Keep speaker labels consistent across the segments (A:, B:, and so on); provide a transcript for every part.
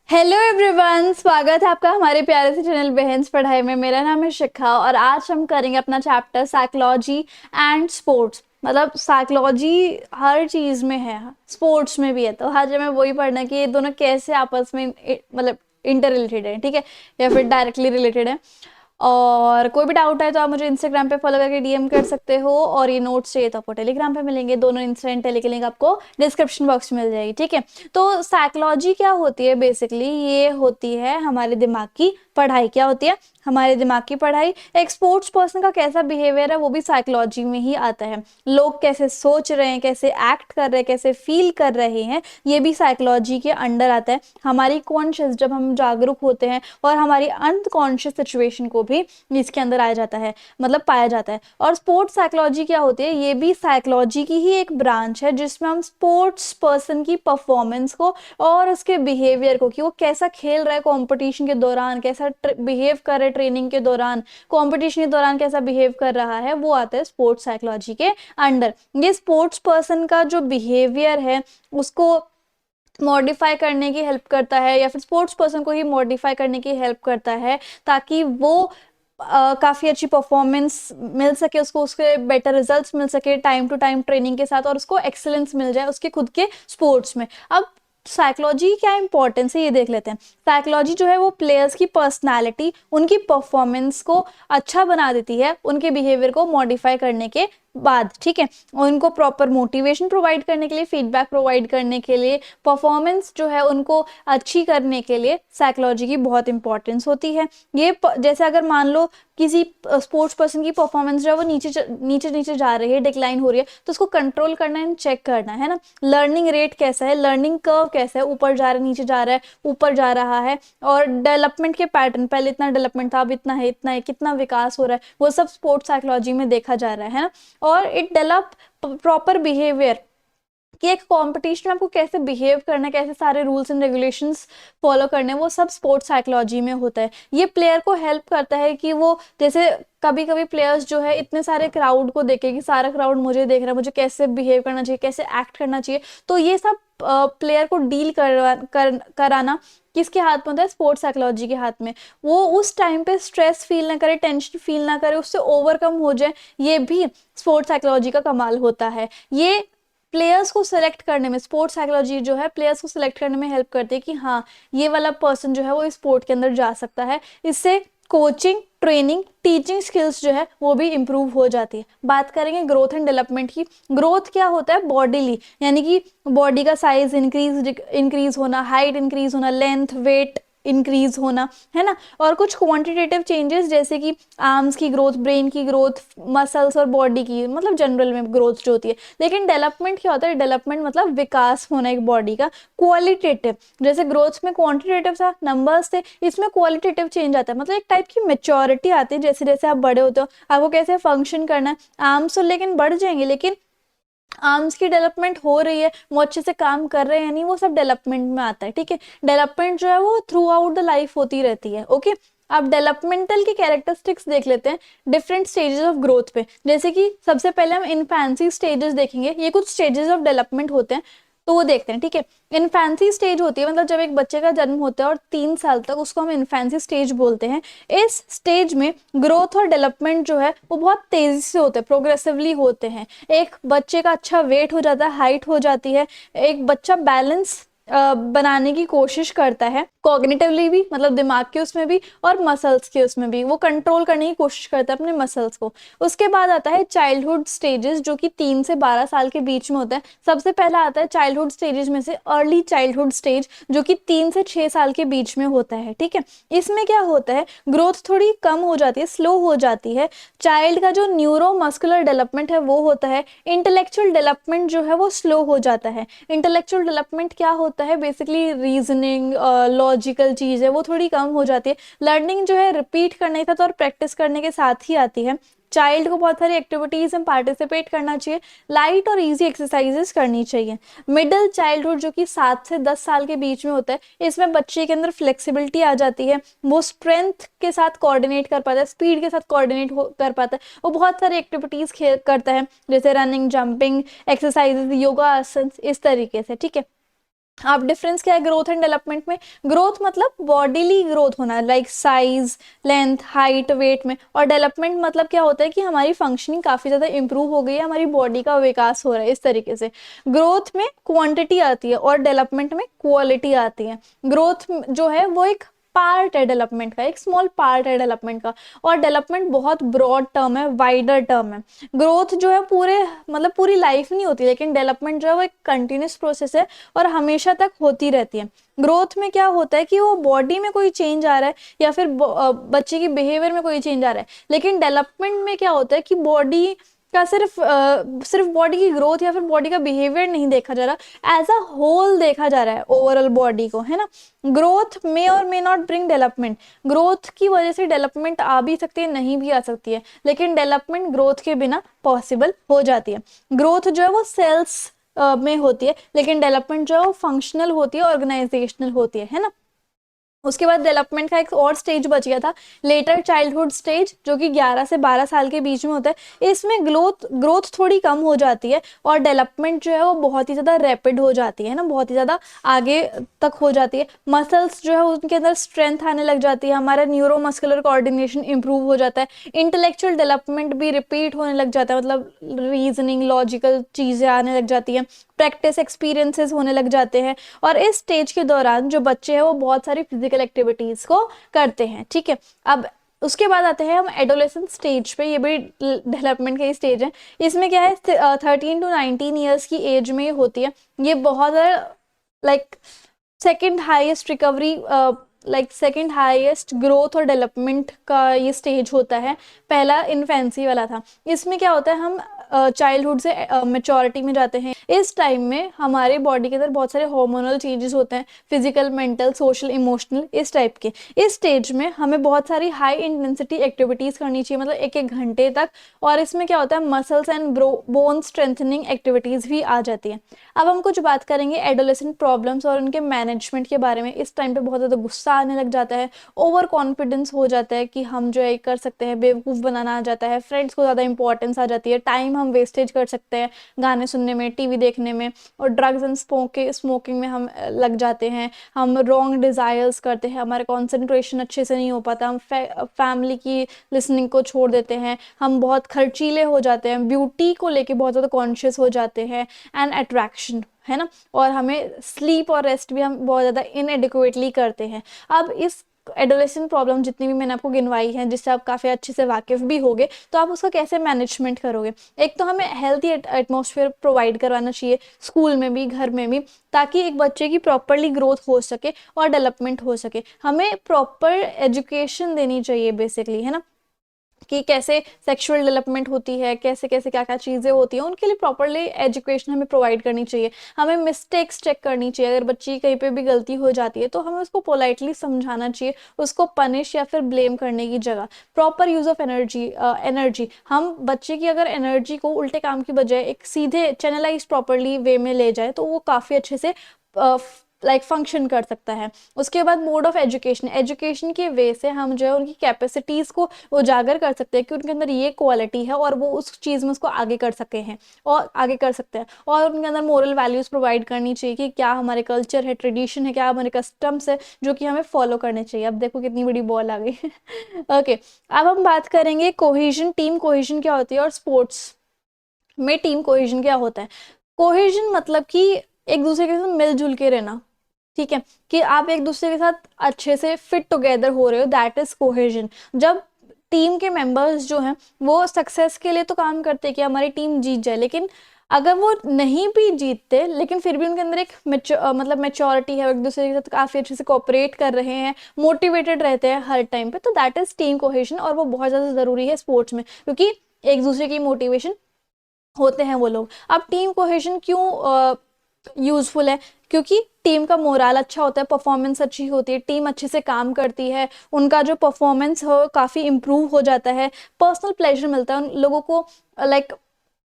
A: Hello everyone, स्वागत है आपका हमारे प्यारे से चैनल बहन्स पढ़ाई में। मेरा नाम है शिखा और आज हम करेंगे अपना चैप्टर साइकोलॉजी एंड स्पोर्ट्स। मतलब साइकोलॉजी हर चीज़ में है, स्पोर्ट्स में भी है, तो आज हमें वही पढ़ना है कि ये दोनों कैसे आपस में मतलब इंटर रिलेटेड है, ठीक है, या फिर डायरेक्टली रिलेटेड है। और कोई भी डाउट है तो आप मुझे इंस्टाग्राम पे फॉलो करके डीएम कर सकते हो, और ये नोट्स चाहिए तो आपको टेलीग्राम पे मिलेंगे। दोनों इंस्टा एंड टेली की लिंक आपको डिस्क्रिप्शन बॉक्स में मिल जाएगी, ठीक है। तो साइकोलॉजी क्या होती है? बेसिकली ये होती है हमारे दिमाग की पढ़ाई। क्या होती है? हमारे दिमाग की पढ़ाई। एक स्पोर्ट्स पर्सन का कैसा बिहेवियर है वो भी साइकोलॉजी में ही आता है। लोग कैसे सोच रहे हैं, कैसे एक्ट कर रहे हैं, कैसे फील कर रहे हैं, ये भी साइकोलॉजी के अंडर आता है। हमारी कॉन्शियस, जब हम जागरूक होते हैं, और हमारी अनकॉन्शियस सिचुएशन को भी इसके अंदर आया जाता है, मतलब पाया जाता है। और स्पोर्ट्स साइकोलॉजी क्या होती है? ये भी साइकोलॉजी की ही एक ब्रांच है, जिसमें हम स्पोर्ट्स पर्सन की परफॉर्मेंस को और उसके बिहेवियर को, कि वो कैसा खेल रहा है कंपटीशन के दौरान, कैसा बिहेव कर रहा है ट्रेनिंग के दौरान, कंपटीशन के दौरान कैसा बिहेव कर रहा है, वो आता है स्पोर्ट्स साइकोलॉजी के अंडर। ये स्पोर्ट्स पर्सन का जो बिहेवियर है उसको मॉडिफाई करने की हेल्प करता है, या फिर स्पोर्ट्स पर्सन को ही मॉडिफाई करने की हेल्प करता है, ताकि वो काफ़ी अच्छी परफॉर्मेंस मिल सके उसको, उसके बेटर रिजल्ट्स मिल सके टाइम टू टाइम ट्रेनिंग के साथ, और उसको एक्सेलेंस मिल जाए उसके खुद के स्पोर्ट्स में। अब साइकोलॉजी क्या इंपॉर्टेंस है ये देख लेते हैं। साइकोलॉजी जो है वो प्लेयर्स की पर्सनालिटी, उनकी परफॉर्मेंस को अच्छा बना देती है, उनके बिहेवियर को मॉडिफाई करने के बाद, ठीक है। और उनको प्रॉपर मोटिवेशन प्रोवाइड करने के लिए, फीडबैक प्रोवाइड करने के लिए, परफॉर्मेंस जो है उनको अच्छी करने के लिए साइकोलॉजी की बहुत इंपॉर्टेंस होती है। ये जैसे अगर मान लो किसी स्पोर्ट्स पर्सन की परफॉर्मेंस जो है वो नीचे नीचे जा रही है, डिक्लाइन हो रही है, तो उसको कंट्रोल करना है, चेक करना है ना। लर्निंग रेट कैसा है, लर्निंग कर्व कैसा है, ऊपर जा रहा है, नीचे जा रहा है, ऊपर जा रहा है, और डेवलपमेंट के पैटर्न, पहले इतना डेवलपमेंट था, अब इतना है, कितना विकास हो रहा है, वो सब स्पोर्ट्स साइकोलॉजी में देखा जा रहा है ना। और इट डेवलप प्रॉपर बिहेवियर, कि एक कंपटीशन में आपको कैसे बिहेव करना है, कैसे सारे रूल्स एंड रेगुलेशंस फॉलो करने हैं, वो सब स्पोर्ट्स साइकोलॉजी में होता है। ये प्लेयर को हेल्प करता है कि वो, जैसे कभी कभी प्लेयर्स जो है इतने सारे क्राउड को देखे कि सारा क्राउड मुझे देख रहा है, मुझे कैसे बिहेव करना चाहिए, कैसे एक्ट करना चाहिए, तो ये सब प्लेयर को डील कराना किसके हाथ में होता है? स्पोर्ट्स साइकोलॉजी के हाथ में। वो उस टाइम पे स्ट्रेस फील ना करे, टेंशन फील ना करे, उससे ओवरकम हो जाए, ये भी स्पोर्ट्स साइकोलॉजी का कमाल होता है। ये प्लेयर्स को सिलेक्ट करने में, स्पोर्ट्स साइकोलॉजी जो है प्लेयर्स को सिलेक्ट करने में हेल्प करती है, कि हाँ ये वाला पर्सन जो है वो स्पोर्ट के अंदर जा सकता है। इससे कोचिंग, ट्रेनिंग, टीचिंग स्किल्स जो है वो भी इंप्रूव हो जाती है। बात करेंगे ग्रोथ एंड डेवलपमेंट की। ग्रोथ क्या होता है? बॉडीली, यानी कि बॉडी का साइज इंक्रीज होना, हाइट इंक्रीज होना, लेंथ वेट इंक्रीज होना, है ना। और कुछ क्वांटिटेटिव चेंजेस, जैसे कि आर्म्स की ग्रोथ, ब्रेन की ग्रोथ, मसल्स और बॉडी की, मतलब जनरल में ग्रोथ जो होती है। लेकिन डेवलपमेंट क्या होता है? डेवलपमेंट मतलब विकास होना एक बॉडी का। क्वालिटेटिव, जैसे ग्रोथ में क्वांटिटेटिव था, नंबर्स थे, इसमें क्वालिटेटिव चेंज आता है, मतलब एक टाइप की मेच्योरिटी आती है। जैसे जैसे आप बड़े होते हो, आपको कैसे फंक्शन करना है, आर्म्स तो लेकिन बढ़ जाएंगे, लेकिन आर्म्स की डेवलपमेंट हो रही है, वो अच्छे से काम कर रहे हैं या नहीं, वो सब डेवलपमेंट में आता है, ठीक है। डेवलपमेंट जो है वो थ्रू आउट द लाइफ होती रहती है, ओके। अब डेवलपमेंटल की कैरेक्टरिस्टिक्स देख लेते हैं डिफरेंट स्टेजेस ऑफ ग्रोथ पे। जैसे कि सबसे पहले हम इनफैंसी स्टेजेस देखेंगे, ये कुछ स्टेजेस ऑफ डेवलपमेंट होते हैं, तो वो देखते हैं, ठीक है। इनफैंसी स्टेज होती है, मतलब जब एक बच्चे का जन्म होता है और 3 साल तक, उसको हम इनफैंसी स्टेज बोलते हैं। इस स्टेज में ग्रोथ और डेवलपमेंट जो है वो बहुत तेजी से होते हैं, प्रोग्रेसिवली होते हैं। एक बच्चे का अच्छा वेट हो जाता है, हाइट हो जाती है, एक बच्चा बैलेंस बनाने की कोशिश करता है, कॉग्निटिवली भी, मतलब दिमाग के उसमें भी, और मसल्स के उसमें भी, वो कंट्रोल करने की कोशिश करता है अपने मसल्स को। उसके बाद आता है चाइल्डहुड स्टेजेस, जो कि 3 से 12 साल के बीच में होता है। सबसे पहला आता है चाइल्डहुड स्टेजेस में से अर्ली चाइल्डहुड स्टेज, जो कि 3 से 6 साल के बीच में होता है, ठीक है। इसमें क्या होता है? ग्रोथ थोड़ी कम हो जाती है, स्लो हो जाती है। चाइल्ड का जो न्यूरो मस्कुलर डेवलपमेंट है वो होता है। इंटेलेक्चुअल डेवलपमेंट जो है वो स्लो हो जाता है। इंटेलेक्चुअल डेवलपमेंट क्या होता है? बेसिकली रीजनिंग, लॉजिकल चीज़ है वो थोड़ी कम हो जाती है। लर्निंग जो है रिपीट करने के साथ और प्रैक्टिस करने के साथ ही आती है। चाइल्ड को बहुत सारी एक्टिविटीज में पार्टिसिपेट करना चाहिए, लाइट और इजी एक्सरसाइजेस करनी चाहिए। मिडिल चाइल्डहुड जो कि 7 से 10 साल के बीच में होता है, इसमें बच्चे के अंदर फ्लेक्सिबिलिटी आ जाती है, वो स्ट्रेंथ के साथ कोऑर्डिनेट कर पाता है, स्पीड के साथ कोऑर्डिनेट कर पाता है, वो बहुत सारी एक्टिविटीज करता है, जैसे रनिंग, जंपिंग, एक्सरसाइजेस, योगा आसन, इस तरीके से, ठीक है। आप डिफरेंस क्या है ग्रोथ एंड डेवलपमेंट में? ग्रोथ मतलब बॉडीली ग्रोथ होना, like size, length, height, weight में। और डेवलपमेंट मतलब क्या होता है कि हमारी फंक्शनिंग काफ़ी ज़्यादा इंप्रूव हो गई है, हमारी बॉडी का विकास हो रहा है, इस तरीके से। ग्रोथ में क्वांटिटी आती है और डेवलपमेंट में क्वालिटी आती है। ग्रोथ जो है वो एक पार्ट है डेवलपमेंट का, एक स्मॉल पार्ट है डेवलपमेंट का। और डेवलपमेंट बहुत ब्रॉड टर्म है, वाइडर टर्म है। ग्रोथ जो है पूरे मतलब पूरी लाइफ नहीं होती, लेकिन डेवलपमेंट जो है वो एक कंटिन्यूस प्रोसेस है और हमेशा तक होती रहती है। ग्रोथ में क्या होता है कि वो बॉडी में कोई चेंज आ रहा है या फिर बच्चे की बिहेवियर में कोई चेंज आ रहा है। लेकिन डेवलपमेंट में क्या होता है कि बॉडी का सिर्फ बॉडी की ग्रोथ या फिर बॉडी का बिहेवियर नहीं देखा जा रहा, एज अ होल देखा जा रहा है ओवरऑल बॉडी को, है ना। ग्रोथ मे और may not bring development. Growth की वजह से डेवलपमेंट आ भी सकती है, नहीं भी आ सकती है, लेकिन डेवलपमेंट ग्रोथ के बिना पॉसिबल हो जाती है। ग्रोथ जो है वो सेल्स में होती है, लेकिन डेवलपमेंट जो है वो फंक्शनल होती है, ऑर्गेनाइजेशनल होती है ना। उसके बाद डेवलपमेंट का एक और स्टेज बच गया था, लेटर चाइल्डहुड स्टेज, जो कि 11 से 12 साल के बीच में होता है। इसमें ग्रोथ थोड़ी कम हो जाती है और डेवलपमेंट जो है वो बहुत ही ज़्यादा रैपिड हो जाती है ना, बहुत ही ज़्यादा आगे तक हो जाती है। मसल्स जो है उनके अंदर स्ट्रेंथ आने लग जाती है, हमारा न्यूरो मस्कुलर कोऑर्डिनेशन इंप्रूव हो जाता है। इंटेलेक्चुअल डेवलपमेंट भी रिपीट होने लग जाता है, मतलब रीजनिंग, लॉजिकल चीज़ें आने लग जाती हैं, प्रैक्टिस एक्सपीरियंसेस होने लग जाते हैं। और इस स्टेज के दौरान जो बच्चे हैं वो बहुत सारी फिजिकल एक्टिविटीज को करते हैं, ठीक है। अब उसके बाद आते हैं हम एडोलेसेंट स्टेज पे, ये भी डेवलपमेंट का ही स्टेज है। इसमें क्या है 13 to 19 ईयर्स की एज में होती है। ये बहुत like second highest recovery, like second highest growth और डेवलपमेंट का ये स्टेज होता है। पहला इन्फेंसी वाला था। इसमें क्या होता है, हम चाइल्डहुड से मेच्योरिटी में जाते हैं। इस टाइम में हमारे बॉडी के अंदर बहुत सारे हार्मोनल चेंजेस होते हैं, फिजिकल, मेंटल, सोशल, इमोशनल, इस टाइप के। इस स्टेज में हमें बहुत सारी हाई इंटेंसिटी एक्टिविटीज करनी चाहिए, मतलब 1-1 घंटे तक। और इसमें क्या होता है, muscles and bone strengthening activities भी आ जाती हैं। अब हम कुछ बात करेंगे एडोलेसेंट प्रॉब्लम्स और उनके मैनेजमेंट के बारे में। इस टाइम पे बहुत ज़्यादा गुस्सा आने लग जाता है, ओवर कॉन्फिडेंस हो जाता है कि हम जो है कर सकते हैं, बेवकूफ़ बनाना आ जाता है, फ्रेंड्स को ज़्यादा इंपॉर्टेंस आ जाती है, टाइम हम वेस्टेज कर सकते हैं गाने सुनने में, टीवी देखने में, और ड्रग्स एंड स्मोकिंग में हम लग जाते हैं। हम रॉन्ग डिज़ायर्स करते हैं, हमारा कॉन्सेंट्रेशन अच्छे से नहीं हो पाता, हम फैमिली की लिसनिंग को छोड़ देते हैं, हम बहुत खर्चीले हो जाते हैं, ब्यूटी को लेके बहुत ज़्यादा कॉन्शियस हो जाते हैं, एंड अट्रैक्शन, है ना। और हमें स्लीप और रेस्ट भी हम बहुत ज़्यादा इनएडिक्वेटली करते हैं। अब इस एडोलेसेंट प्रॉब्लम जितनी भी मैंने आपको गिनवाई है, जिससे आप काफ़ी अच्छे से वाकिफ भी होगे, तो आप उसका कैसे मैनेजमेंट करोगे? एक तो हमें हेल्थी एटमॉस्फेयर प्रोवाइड करवाना चाहिए, स्कूल में भी, घर में भी, ताकि एक बच्चे की प्रॉपरली ग्रोथ हो सके और डेवलपमेंट हो सके। हमें प्रॉपर एजुकेशन देनी चाहिए बेसिकली, है ना, कि कैसे सेक्सुअल डेवलपमेंट होती है, कैसे कैसे क्या क्या चीज़ें होती हैं, उनके लिए प्रॉपरली एजुकेशन हमें प्रोवाइड करनी चाहिए। हमें मिस्टेक्स चेक करनी चाहिए, अगर बच्ची कहीं पे भी गलती हो जाती है तो हमें उसको पोलाइटली समझाना चाहिए, उसको पनिश या फिर ब्लेम करने की जगह। प्रॉपर यूज़ ऑफ एनर्जी, हम बच्चे की अगर एनर्जी को उल्टे काम की बजाय एक सीधे चैनलाइज प्रॉपरली वे में ले जाए, तो वो काफ़ी अच्छे से फंक्शन कर सकता है। उसके बाद मोड ऑफ एजुकेशन, एजुकेशन के वे से हम जो है उनकी कैपेसिटीज़ को उजागर कर सकते हैं कि उनके अंदर ये क्वालिटी है और वो उस चीज़ में उसको आगे कर सके हैं और आगे कर सकते हैं। और उनके अंदर मोरल वैल्यूज़ प्रोवाइड करनी चाहिए कि क्या हमारे कल्चर है, ट्रेडिशन है, क्या हमारे कस्टम्स है, जो कि हमें फॉलो करने चाहिए। अब देखो कितनी बड़ी बॉल आ गई। ओके, अब हम बात करेंगे कोहेजन, टीम कोहेजन क्या होती है और स्पोर्ट्स में टीम कोहेजन क्या होता है। कोहेजन मतलब कि एक दूसरे के साथ मिलजुल के रहना, ठीक है, कि आप एक दूसरे के साथ अच्छे से फिट टुगेदर हो रहे हो, दैट इज कोहेजन। जब टीम के मेंबर्स जो हैं वो सक्सेस के लिए तो काम करते हैं कि हमारी टीम जीत जाए, लेकिन अगर वो नहीं भी जीतते लेकिन फिर भी उनके अंदर एक मतलब मेच्योरिटी है, एक दूसरे के साथ काफ़ी अच्छे से कोऑपरेट कर रहे हैं, मोटिवेटेड रहते हैं हर टाइम पे, तो दैट इज टीम कोहेजन। और वो बहुत ज़्यादा ज़रूरी है स्पोर्ट्स में, क्योंकि एक दूसरे की मोटिवेशन होते हैं वो लोग। अब टीम कोहेजन क्यों यूजफुल है? क्योंकि टीम का मोराल अच्छा होता है, परफॉर्मेंस अच्छी होती है, टीम अच्छे से काम करती है, उनका जो परफॉर्मेंस हो काफ़ी इम्प्रूव हो जाता है, पर्सनल प्लेजर मिलता है उन लोगों को, लाइक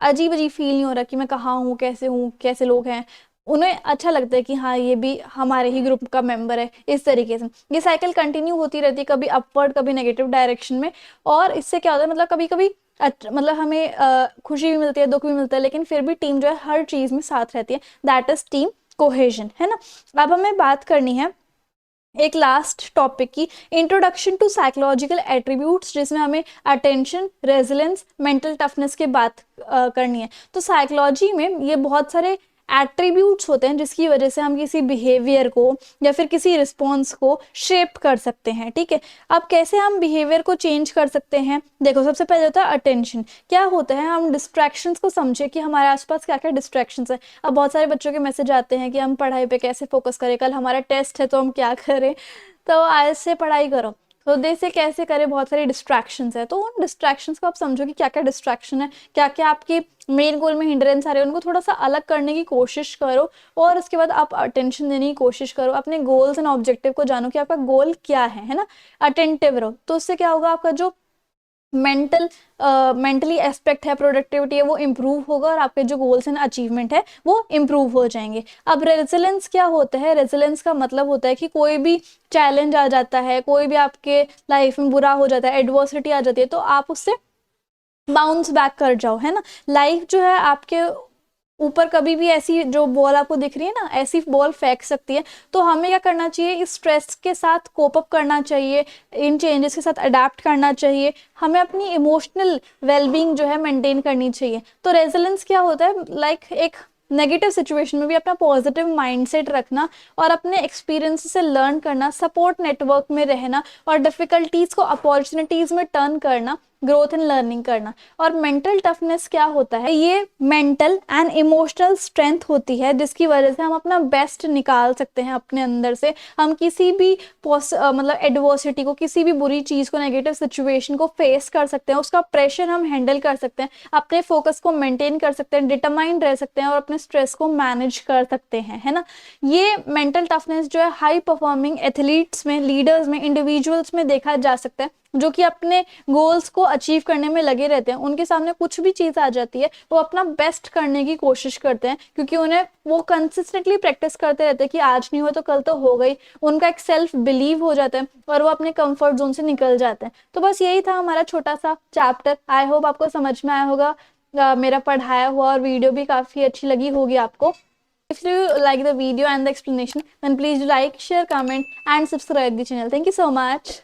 A: अजीब अजीब फील नहीं हो रहा कि मैं कहाँ हूँ, कैसे लोग हैं, उन्हें अच्छा लगता है कि हाँ ये भी हमारे ही ग्रुप का मेंबर है। इस तरीके से ये साइकिल कंटिन्यू होती रहती है, कभी अपवर्ड कभी नेगेटिव डायरेक्शन में। और इससे क्या होता है, मतलब कभी कभी मतलब हमें खुशी भी मिलती है, दुख भी मिलता है, लेकिन फिर भी टीम जो है हर चीज़ में साथ रहती है, दैट इज टीम कोहेजन, है ना। अब हमें बात करनी है एक लास्ट टॉपिक की, इंट्रोडक्शन टू साइकोलॉजिकल एट्रीब्यूट्स, जिसमें हमें अटेंशन, रेजिलेंस, मेंटल टफनेस की बात करनी है। तो साइकोलॉजी में ये बहुत सारे एट्रीब्यूट्स होते हैं जिसकी वजह से हम किसी बिहेवियर को या फिर किसी रिस्पॉन्स को शेप कर सकते हैं, ठीक है। अब कैसे हम बिहेवियर को चेंज कर सकते हैं, देखो सबसे पहले होता है अटेंशन। क्या होता है, हम डिस्ट्रैक्शंस को समझे कि हमारे आसपास क्या क्या डिस्ट्रैक्शंस है। अब बहुत सारे बच्चों के मैसेज आते हैं कि हम पढ़ाई पे कैसे फोकस करें, कल हमारा टेस्ट है तो हम क्या करें, तो आज से पढ़ाई करो, तो से कैसे करें, बहुत सारी डिस्ट्रैक्शंस है। तो उन डिस्ट्रैक्शंस को आप समझो कि क्या क्या डिस्ट्रैक्शन है, क्या क्या आपके मेन गोल में हिंड्रेंस आ रहे हैं, उनको थोड़ा सा अलग करने की कोशिश करो और उसके बाद आप अटेंशन देने की कोशिश करो, अपने गोल्स एंड ऑब्जेक्टिव को जानो कि आपका गोल क्या है ना। अटेंटिव रहो, तो उससे क्या होगा, आपका जो मेंटली एस्पेक्ट है, प्रोडक्टिविटी है, वो इम्प्रूव होगा और आपके जो गोल्स एंड अचीवमेंट है वो इम्प्रूव हो जाएंगे। अब रेजिलेंस क्या होता है, रेजिलेंस का मतलब होता है कि कोई भी चैलेंज आ जाता है, कोई भी आपके लाइफ में बुरा हो जाता है, एडवर्सिटी आ जाती है, तो आप उससे बाउंस बैक कर जाओ, है ना। लाइफ जो है आपके ऊपर कभी भी ऐसी जो बॉल आपको दिख रही है ना, ऐसी बॉल फेंक सकती है। तो हमें क्या करना चाहिए, इस स्ट्रेस के साथ कोप अप करना चाहिए, इन चेंजेस के साथ अडेप्ट करना चाहिए, हमें अपनी इमोशनल वेलबींग जो है मेंटेन करनी चाहिए। तो रेजिलेंस क्या होता है, लाइक एक नेगेटिव सिचुएशन में भी अपना पॉजिटिव माइंडसेट रखना और अपने एक्सपीरियंस से लर्न करना, सपोर्ट नेटवर्क में रहना और डिफिकल्टीज को अपॉर्चुनिटीज में टर्न करना, ग्रोथ एंड लर्निंग करना। और मेंटल टफनेस क्या होता है, ये मेंटल एंड इमोशनल स्ट्रेंथ होती है जिसकी वजह से हम अपना बेस्ट निकाल सकते हैं अपने अंदर से। हम किसी भी मतलब एडवर्सिटी को, किसी भी बुरी चीज को, नेगेटिव सिचुएशन को फेस कर सकते हैं, उसका प्रेशर हम हैंडल कर सकते हैं, अपने फोकस को मेंटेन कर सकते हैं, डिटरमाइंड रह सकते हैं और अपने स्ट्रेस को मैनेज कर सकते हैं, है ना। ये मेंटल टफनेस जो है हाई परफॉर्मिंग एथलीट्स में, लीडर्स में, इंडिविजुअल्स में देखा जा सकता है, जो कि अपने गोल्स को अचीव करने में लगे रहते हैं। उनके सामने कुछ भी चीज आ जाती है, वो अपना बेस्ट करने की कोशिश करते हैं, क्योंकि उन्हें वो कंसिस्टेंटली प्रैक्टिस करते रहते हैं कि आज नहीं हो तो कल तो हो गई। उनका एक सेल्फ बिलीव हो जाता है और वो अपने कंफर्ट जोन से निकल जाते हैं। तो बस यही था हमारा छोटा सा चैप्टर। आई होप आपको समझ में आया होगा, मेरा पढ़ाया हुआ, और वीडियो भी काफी अच्छी लगी होगी आपको। If you like the video and the explanation, then please like, share, comment and subscribe the channel. Thank you so much.